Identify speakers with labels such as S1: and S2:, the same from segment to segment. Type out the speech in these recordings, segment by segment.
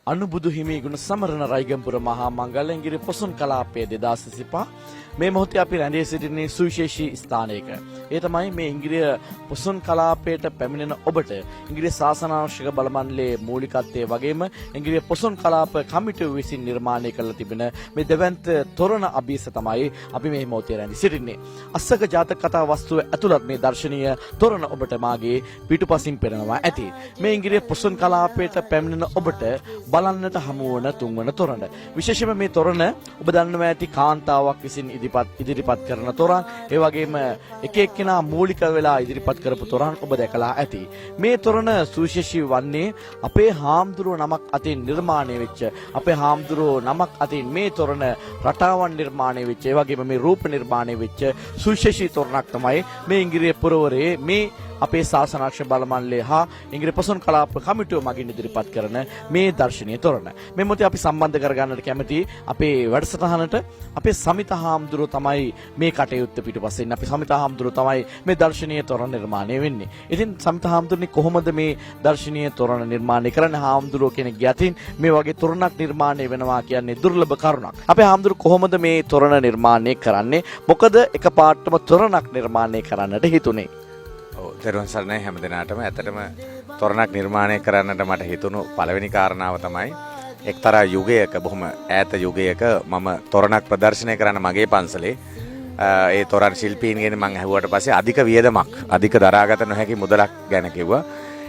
S1: අනුබුදු හිමි ගුණ සමරන රයිගම්පුර මහා මංගල්‍යගිරි පොසොන් කලාපයේ 2025 මේ මොහොතේ අපි රැඳී සිටින්නේ සුවිශේෂී ස්ථානයක. ඒ තමයි මේ ඉංග්‍රීය පොසොන් කලාපයට පැමිණෙන ඔබට ඉංග්‍රීසි ශාසනාංශික බල මණ්ඩලයේ මූලිකත්වයේ වගේම ඉංග්‍රීසි පොසොන් කලාප කමිටුව විසින් නිර්මාණය කරලා තිබෙන මේ දෙවන්ත තොරණ අභියස තමයි අපි මේ මොහොතේ රැඳී සිටින්නේ. අස්සක ජාතක කතා වස්තුව ඇතුළත් මේ දර්ශනීය තොරණ ඔබට මාගේ පිටුපසින් පෙනෙනවා ඇති. මේ ඉංග්‍රීසි පොසොන් කලාපයට පැමිණෙන ඔබට බලන්නට හමු වන තුන්වන තොරණ. විශේෂයෙන්ම මේ තොරණ ඔබ දන්නවා ඇති කාන්තාවක් විසින් ඉදිරිපත් කරන තොරණ. ඒ වගේම එක එක්කෙනා මූලික වෙලා ඉදිරිපත් කරපු තොරණ ඔබ දැකලා ඇති. මේ තොරණ සුවිශේෂී වන්නේ අපේ හාමුදුරුව නමක් අතින් නිර්මාණය වෙච්ච අපේ හාමුදුරුව නමක් අතින් මේ තොරණ රටාවන් නිර්මාණය වෙච්ච ඒ වගේම මේ රූප නිර්මාණය වෙච්ච සුවිශේෂී තොරණක් තමයි මේ ඉංග්‍රීසි පුරවරයේ මේ අපේ ශාසනාංශ බල මණ්ඩලය හා ඉංග්‍රීසි පොසොන් කලාප කමිටුව මගින් ඉදිරිපත් කරන මේ දර්ශනීය තොරණ. මේ මොහොතේ අපි සම්බන්ධ කරගන්නට කැමති අපේ වැඩසටහනට අපේ සමිත හාමුදුරුව තමයි මේ කටයුත්ත පිටුපස්සේ ඉන්නේ. අපේ සමිත හාමුදුරුව තමයි මේ දර්ශනීය තොරණ නිර්මාණය වෙන්නේ. ඉතින් සමිත හාමුදුරනේ කොහොමද මේ දර්ශනීය තොරණ නිර්මාණය කරන්නේ? හාමුදුරුව කෙනෙක් යතින් මේ වගේ තොරණක් නිර්මාණය වෙනවා කියන්නේ දුර්ලභ කරුණක්. අපේ හාමුදුරුව කොහොමද මේ තොරණ නිර්මාණය කරන්නේ? මොකද එකපාරටම තොරණක් නිර්මාණය කරන්නට හිතුනේ?
S2: තෙරුවන් සරණයි හැම දිනාටම. ඇත්තටම තොරණක් නිර්මාණය කරන්නට මට හිතුණු පළවෙනි කාරණාව තමයි එක්තරා යුගයක බොහොම ඈත යුගයක මම තොරණක් ප්‍රදර්ශනය කරන්න මගේ පන්සලේ ඒ තොරණ ශිල්පීන්ගෙන් මම ඇහුවට පස්සේ අධික වියදමක් අධික දරාගත නොහැකි මුදලක් ගැන කිව්වා.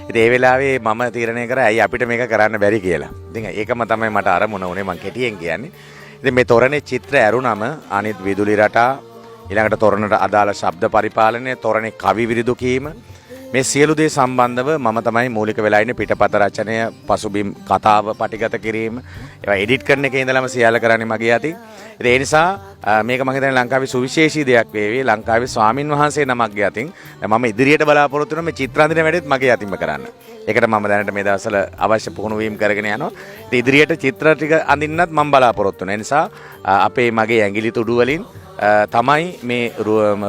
S2: ඉතින් ඒ වෙලාවේ මම තීරණය කරා ඇයි අපිට මේක කරන්න බැරි කියලා. ඉතින් ඒකම තමයි මට අරමුණ උනේ මම කෙටියෙන් කියන්නේ. ඉතින් මේ තොරණේ චිත්‍ර ඇරුණම අනිත් විදුලි රටා ඊළඟට තොරණට අදාළ ශබ්ද පරිපාලනය, තොරණේ කවි විරිදු කීම මේ සියලු දේ සම්බන්ධව මම තමයි මූලික වෙලා ඉන්නේ. පිටපත රචනය, පසුබිම් කතාව පටිගත කිරීම, ඒවා එඩිට් කරන එකේ ඉඳලම සියල්ල කරන්නේ මගේ අතින්. ඒ නිසා මේක මම හිතන්නේ ලංකාවේ සුවිශේෂී දෙයක් වේවි. ලංකාවේ ස්වාමින් වහන්සේ නමක්ගේ අතින් මම ඉදිරියට බලාපොරොත්තු වෙන මේ චිත්‍ර අඳින වැඩෙත් මගේ අතින්ම කරන්න. ඒකට මම දැනට මේ දවස්වල අවශ්‍ය පුහුණු වීම කරගෙන යනවා. ඉතින් ඉදිරියට චිත්‍ර ටික අඳින්නත් මම බලාපොරොත්තු වෙනවා. ඒ නිසා අපේ මගේ ඇඟිලි තුඩු වලින් තමයි මේ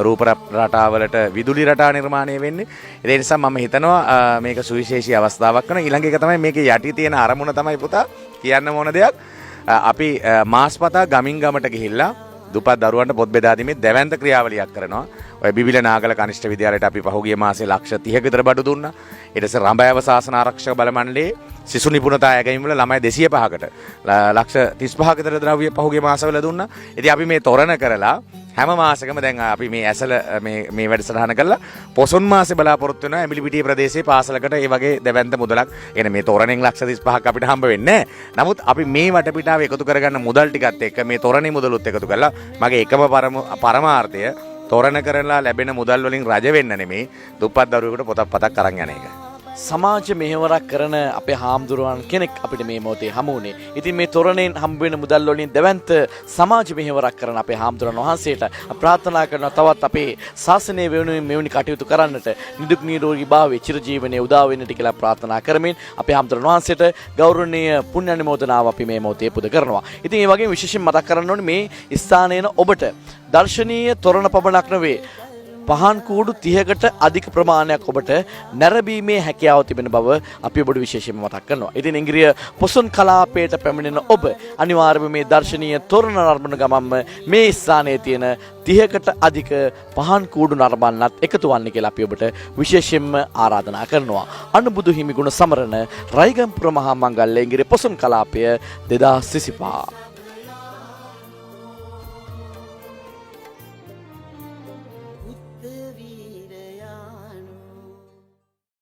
S2: රූප රටාවලට විදුලි රටා නිර්මාණය වෙන්නේ. ඒ නිසා මම හිතනවා මේක සුවිශේෂී අවස්ථාවක් වෙනවා. ඊළඟ එක තමයි මේකේ යටි තියෙන අරමුණ තමයි පුතා කියන්න ඕන දෙයක්. අපි මාස්පතා ගමින් ගමට ගිහිල්ලා දුපත් දරුවන්ට පොත් බෙදා දීමේ දැවැන්ත ක්‍රියාවලියක් කරනවා. ඔය බිබිල නාගල කනිෂ්ඨ විද්‍යාලයට අපි පහුගිය මාසේ ලක්ෂ 30ක විතර බඩු දුන්නා. ඊට පස්සේ රඹයව ශාසන ආරක්ෂක බල මණ්ඩලයේ සිසු නිපුණතා ඇගයීම් වල ළමයි 205කට ලක්ෂ 35ක විතර ද්‍රව්‍ය පහුගිය මාසවල දුන්නා. ඉතින් අපි මේ තොරණ කරලා හැම මාසෙකම දැන් අපි මේ ඇසල මේ වැඩසටහන කරලා පොසොන් මාසේ බලාපොරොත්තු වෙනවා ඇඹිලිපිටිය ප්‍රදේශයේ පාසලකට ඒ වගේ දෙවැන්ත මුදලක්. එන මේ තොරණෙන් ලක්ෂ 35ක් අපිට හම්බ වෙන්නේ නැහැ. නමුත් අපි මේ වටපිටාව එකතු කරගන්න මුදල් ටිකත් එක්ක මේ තොරණේ මුදලුත් එකතු කරලා මගේ එකම පරමාර්ථය තොරණ කරලා ලැබෙන මුදල් වලින් රජ වෙන්න නෙමෙයි දුප්පත් දරුවෙකුට පොතක් පතක් අරන් යන එක.
S1: සමාජ මෙහෙවරක් කරන අපේ හාමුදුරුවන් කෙනෙක් අපිට මේ මොහොතේ හමු වුණේ. ඉතින් මේ තොරණෙන් හම්බ වෙන මුදල් වලින් දෙවන්ත සමාජ මෙහෙවරක් කරන අපේ හාමුදුරුවන් වහන්සේට ප්‍රාර්ථනා කරනවා තවත් අපේ ශාසනය වෙනුවෙන් මෙවැනි කටයුතු කරන්නට නිදුක් නිරෝගී භාවයේ චිරජීවනයේ උදා වෙන්නට කියලා ප්‍රාර්ථනා කරමින් අපේ හාමුදුරුවන් වහන්සේට ගෞරවනීය පුණ්‍ය අනුමෝදනාව අපි මේ මොහොතේ පුද කරනවා. ඉතින් ඒ වගේම විශේෂයෙන් මතක් කරන්න ඕනේ මේ ස්ථානයේන ඔබට දර්ශනීය තොරණ පබනක් නෙවේ පහන් කූඩු 30කට අධික ප්‍රමාණයක් ඔබට නැරඹීමේ හැකියාව තිබෙන බව අපි ඔබට විශේෂයෙන්ම මතක් කරනවා. ඉතින් ඉංග්‍රීසි පොසොන් කලාපයට පැමිණෙන ඔබ අනිවාර්යයෙන්ම මේ දර්ශනීය තොරණ නරඹන ගමන්ම මේ ස්ථානයේ තියෙන 30කට අධික පහන් කූඩු නරඹන්නත් එකතු වන්න කියලා අපි ඔබට විශේෂයෙන්ම ආරාධනා කරනවා. අනුබුදු හිමි ගුණ සමරන රයිගම්පුර මහා මංගල්‍ය ඉංග්‍රීසි පොසොන් කලාපය 2025.
S3: උත්තරීය